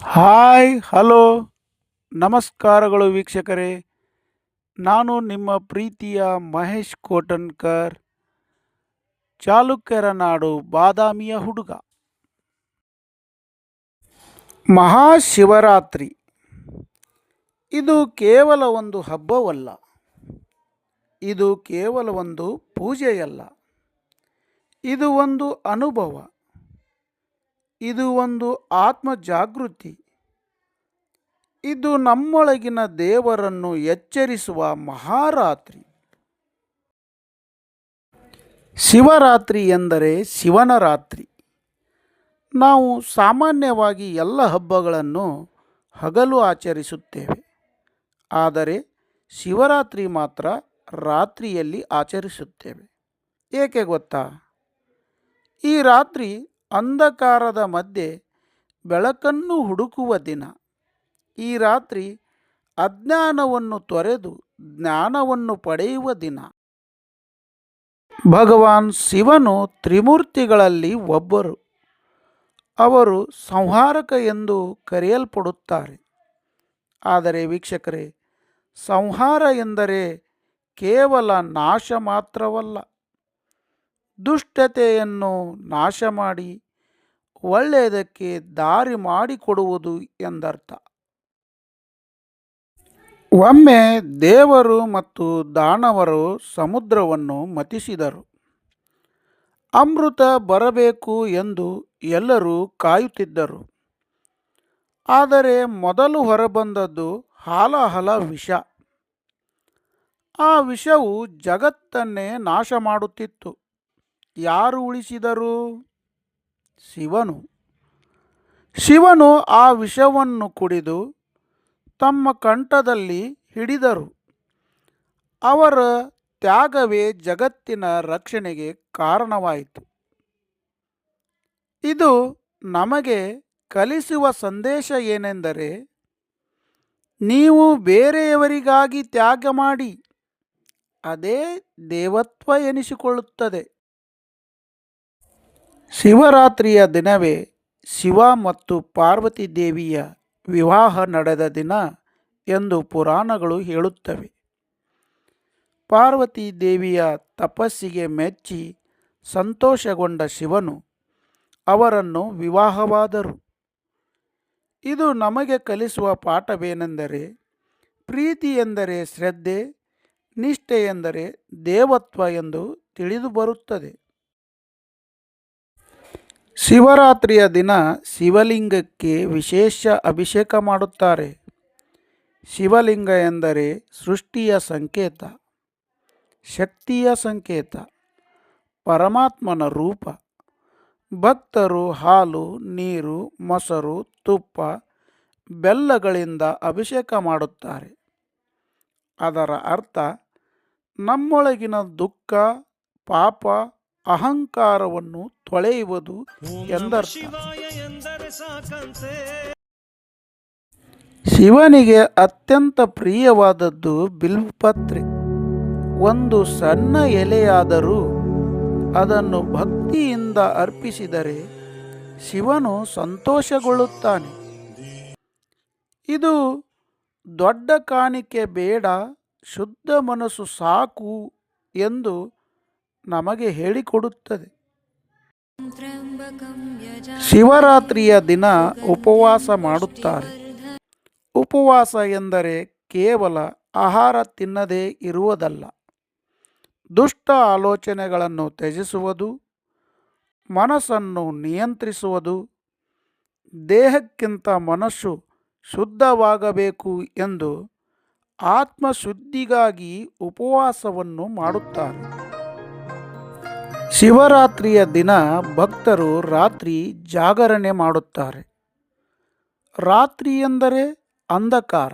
Hi hello ನಮಸ್ಕಾರಗಳು ವೀಕ್ಷಕರೇ. ನಾನು ನಿಮ್ಮ ಪ್ರೀತಿಯ ಮಹೇಶ್ ಕೋಟನ್ಕರ್, ಚಾಲುಕ್ಯರ ನಾಡು ಬಾದಾಮಿಯ ಹುಡುಗ. ಮಹಾಶಿವರಾತ್ರಿ ಇದು ಕೇವಲ ಒಂದು ಹಬ್ಬವಲ್ಲ, ಇದು ಕೇವಲ ಒಂದು ಪೂಜೆಯಲ್ಲ, ಇದು ಒಂದು ಅನುಭವ, ಇದು ಒಂದು ಆತ್ಮ ಜಾಗೃತಿ, ಇದು ನಮ್ಮೊಳಗಿನ ದೇವರನ್ನು ಎಚ್ಚರಿಸುವ ಮಹಾರಾತ್ರಿ. ಶಿವರಾತ್ರಿ ಎಂದರೆ ಶಿವನ ರಾತ್ರಿ. ನಾವು ಸಾಮಾನ್ಯವಾಗಿ ಎಲ್ಲ ಹಬ್ಬಗಳನ್ನು ಹಗಲು ಆಚರಿಸುತ್ತೇವೆ, ಆದರೆ ಶಿವರಾತ್ರಿ ಮಾತ್ರ ರಾತ್ರಿಯಲ್ಲಿ ಆಚರಿಸುತ್ತೇವೆ. ಏಕೆ ಗೊತ್ತಾ? ಈ ರಾತ್ರಿ ಅಂಧಕಾರದ ಮಧ್ಯೆ ಬೆಳಕನ್ನು ಹುಡುಕುವ ದಿನ. ಈ ರಾತ್ರಿ ಅಜ್ಞಾನವನ್ನು ತೊರೆದು ಜ್ಞಾನವನ್ನು ಪಡೆಯುವ ದಿನ. ಭಗವಾನ್ ಶಿವನು ತ್ರಿಮೂರ್ತಿಗಳಲ್ಲಿ ಒಬ್ಬರು. ಅವರು ಸಂಹಾರಕ ಎಂದು ಕರೆಯಲ್ಪಡುತ್ತಾರೆ. ಆದರೆ ವೀಕ್ಷಕರೇ, ಸಂಹಾರ ಎಂದರೆ ಕೇವಲ ನಾಶ ಮಾತ್ರವಲ್ಲ, ದುಷ್ಟತೆಯನ್ನು ನಾಶ ಮಾಡಿ ಒಳ್ಳೆಯದಕ್ಕೆ ದಾರಿ ಮಾಡಿಕೊಡುವುದು ಎಂದರ್ಥ. ಒಮ್ಮೆ ದೇವರು ಮತ್ತು ದಾನವರು ಸಮುದ್ರವನ್ನು ಮಥಿಸಿದರು. ಅಮೃತ ಬರಬೇಕು ಎಂದು ಎಲ್ಲರೂ ಕಾಯುತ್ತಿದ್ದರು. ಆದರೆ ಮೊದಲು ಹೊರಬಂದದ್ದು ಹಾಲಾಹಲ ವಿಷ. ಆ ವಿಷವು ಜಗತ್ತನ್ನೇ ನಾಶ ಮಾಡುತ್ತಿತ್ತು. ಯಾರು ಉಳಿಸಿದರು? ಶಿವನು ಆ ವಿಷವನ್ನು ಕುಡಿದು ತಮ್ಮ ಕಂಠದಲ್ಲಿ ಹಿಡಿದರು. ಅವರ ತ್ಯಾಗವೇ ಜಗತ್ತಿನ ರಕ್ಷಣೆಗೆ ಕಾರಣವಾಯಿತು. ಇದು ನಮಗೆ ಕಲಿಸುವ ಸಂದೇಶ ಏನೆಂದರೆ, ನೀವು ಬೇರೆಯವರಿಗಾಗಿ ತ್ಯಾಗ ಮಾಡಿ, ಅದೇ ದೇವತ್ವ ಎನಿಸಿಕೊಳ್ಳುತ್ತದೆ. ಶಿವರಾತ್ರಿಯ ದಿನವೇ ಶಿವ ಮತ್ತು ಪಾರ್ವತಿ ದೇವಿಯ ವಿವಾಹ ನಡೆದ ದಿನ ಎಂದು ಪುರಾಣಗಳು ಹೇಳುತ್ತವೆ. ಪಾರ್ವತಿ ದೇವಿಯ ತಪಸ್ಸಿಗೆ ಮೆಚ್ಚಿ ಸಂತೋಷಗೊಂಡ ಶಿವನು ಅವರನ್ನು ವಿವಾಹವಾದರು. ಇದು ನಮಗೆ ಕಲಿಸುವ ಪಾಠವೇನೆಂದರೆ, ಪ್ರೀತಿ ಎಂದರೆ ಶ್ರದ್ಧೆ, ನಿಷ್ಠೆ ಎಂದರೆ ದೇವತ್ವ ಎಂದು ತಿಳಿದು ಬರುತ್ತದೆ. ಶಿವರಾತ್ರಿಯ ದಿನ ಶಿವಲಿಂಗಕ್ಕೆ ವಿಶೇಷ ಅಭಿಷೇಕ ಮಾಡುತ್ತಾರೆ. ಶಿವಲಿಂಗ ಎಂದರೆ ಸೃಷ್ಟಿಯ ಸಂಕೇತ, ಶಕ್ತಿಯ ಸಂಕೇತ, ಪರಮಾತ್ಮನ ರೂಪ. ಭಕ್ತರು ಹಾಲು, ನೀರು, ಮೊಸರು, ತುಪ್ಪ, ಬೆಲ್ಲಗಳಿಂದ ಅಭಿಷೇಕ ಮಾಡುತ್ತಾರೆ. ಅದರ ಅರ್ಥ ನಮ್ಮೊಳಗಿನ ದುಃಖ, ಪಾಪ, ಅಹಂಕಾರವನ್ನು ತೊಳೆಯುವುದು ಎಂದರ್ಥ. ಶಿವನಿಗೆ ಅತ್ಯಂತ ಪ್ರಿಯವಾದದ್ದು ಬಿಲ್ವಪತ್ರೆ. ಒಂದು ಸಣ್ಣ ಎಲೆಯಾದರೂ ಅದನ್ನು ಭಕ್ತಿಯಿಂದ ಅರ್ಪಿಸಿದರೆ ಶಿವನು ಸಂತೋಷಗೊಳ್ಳುತ್ತಾನೆ. ಇದು ದೊಡ್ಡ ಕಾಣಿಕೆ ಬೇಡ, ಶುದ್ಧ ಮನಸ್ಸು ಸಾಕು ಎಂದು ನಮಗೆ ಹೇಳಿಕೊಡುತ್ತದೆ. ಶಿವರಾತ್ರಿಯ ದಿನ ಉಪವಾಸ ಮಾಡುತ್ತಾರೆ. ಉಪವಾಸ ಎಂದರೆ ಕೇವಲ ಆಹಾರ ತಿನ್ನದೇ ಇರುವುದಲ್ಲ, ದುಷ್ಟ ಆಲೋಚನೆಗಳನ್ನು ತ್ಯಜಿಸುವುದು, ಮನಸ್ಸನ್ನು ನಿಯಂತ್ರಿಸುವುದು. ದೇಹಕ್ಕಿಂತ ಮನಸ್ಸು ಶುದ್ಧವಾಗಬೇಕು ಎಂದು ಆತ್ಮಶುದ್ಧಿಗಾಗಿ ಉಪವಾಸವನ್ನು ಮಾಡುತ್ತಾರೆ. ಶಿವರಾತ್ರಿಯ ದಿನ ಭಕ್ತರು ರಾತ್ರಿ ಜಾಗರಣೆ ಮಾಡುತ್ತಾರೆ. ರಾತ್ರಿ ಎಂದರೆ ಅಂಧಕಾರ,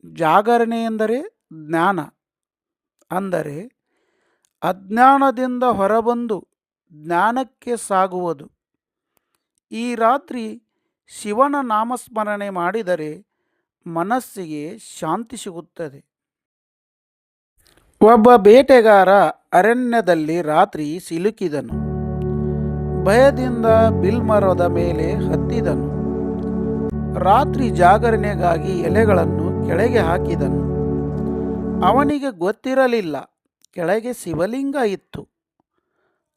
ಜಾಗರಣೆ ಎಂದರೆ ಜ್ಞಾನ. ಅಂದರೆ ಅಜ್ಞಾನದಿಂದ ಹೊರಬಂದು ಜ್ಞಾನಕ್ಕೆ ಸಾಗುವುದು. ಈ ರಾತ್ರಿ ಶಿವನ ನಾಮಸ್ಮರಣೆ ಮಾಡಿದರೆ ಮನಸ್ಸಿಗೆ ಶಾಂತಿ ಸಿಗುತ್ತದೆ. ಒಬ್ಬ ಬೇಟೆಗಾರ ಅರಣ್ಯದಲ್ಲಿ ರಾತ್ರಿ ಸಿಲುಕಿದನು. ಭಯದಿಂದ ಬಿಲ್ಮರದ ಮೇಲೆ ಹತ್ತಿದನು. ರಾತ್ರಿ ಜಾಗರಣೆಗಾಗಿ ಎಲೆಗಳನ್ನು ಕೆಳಗೆ ಹಾಕಿದನು. ಅವನಿಗೆ ಗೊತ್ತಿರಲಿಲ್ಲ ಕೆಳಗೆ ಶಿವಲಿಂಗ ಇತ್ತು.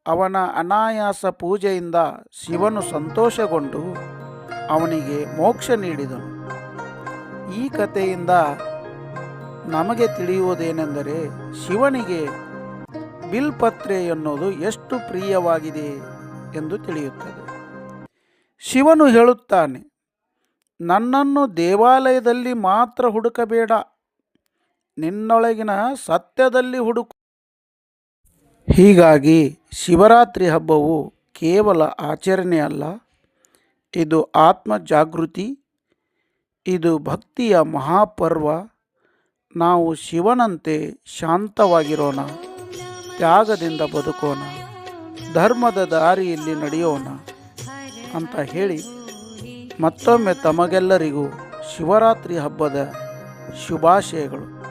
ಅವನ ಅನಾಯಾಸ ಪೂಜೆಯಿಂದ ಶಿವನು ಸಂತೋಷಗೊಂಡು ಅವನಿಗೆ ಮೋಕ್ಷ ನೀಡಿದನು. ಈ ಕಥೆಯಿಂದ ನಮಗೆ ತಿಳಿಯುವುದೇನೆಂದರೆ, ಶಿವನಿಗೆ ಬಿಲ್ಪತ್ರೆ ಎನ್ನುವುದು ಎಷ್ಟು ಪ್ರಿಯವಾಗಿದೆ ಎಂದು ತಿಳಿಯುತ್ತದೆ. ಶಿವನು ಹೇಳುತ್ತಾನೆ, ನನ್ನನ್ನು ದೇವಾಲಯದಲ್ಲಿ ಮಾತ್ರ ಹುಡುಕಬೇಡ, ನಿನ್ನೊಳಗಿನ ಸತ್ಯದಲ್ಲಿ ಹುಡುಕು. ಹೀಗಾಗಿ ಶಿವರಾತ್ರಿ ಹಬ್ಬವು ಕೇವಲ ಆಚರಣೆಯಲ್ಲ, ಇದು ಆತ್ಮ ಜಾಗೃತಿ, ಇದು ಭಕ್ತಿಯ ಮಹಾಪರ್ವ. ನಾವು ಶಿವನಂತೆ ಶಾಂತವಾಗಿರೋಣ, ತ್ಯಾಗದಿಂದ ಬದುಕೋಣ, ಧರ್ಮದ ದಾರಿಯಲ್ಲಿ ನಡೆಯೋಣ ಅಂತ ಹೇಳಿ ಮತ್ತೊಮ್ಮೆ ತಮಗೆಲ್ಲರಿಗೂ ಶಿವರಾತ್ರಿ ಹಬ್ಬದ ಶುಭಾಶಯಗಳು.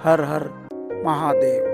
ಹರ್ ಹರ್ ಮಹಾದೇವ್.